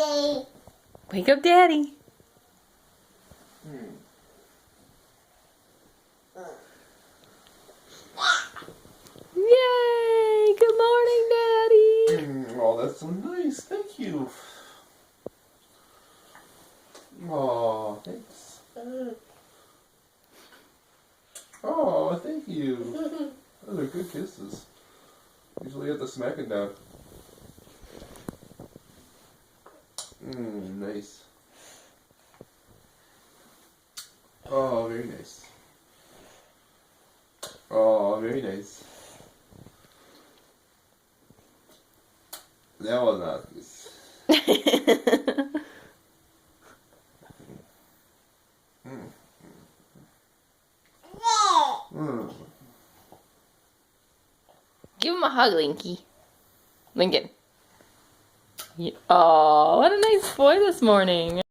Wake up, Daddy. Yay! Good morning, Daddy. Oh, that's so nice. Thank you. Oh, thanks. Oh, thank you. Those are good kisses. Usually you have to smack it down. Nice. Oh, very nice. Oh, very nice. That was nice. Give him a hug, Linky. Lincoln. Oh, what a nice boy this morning.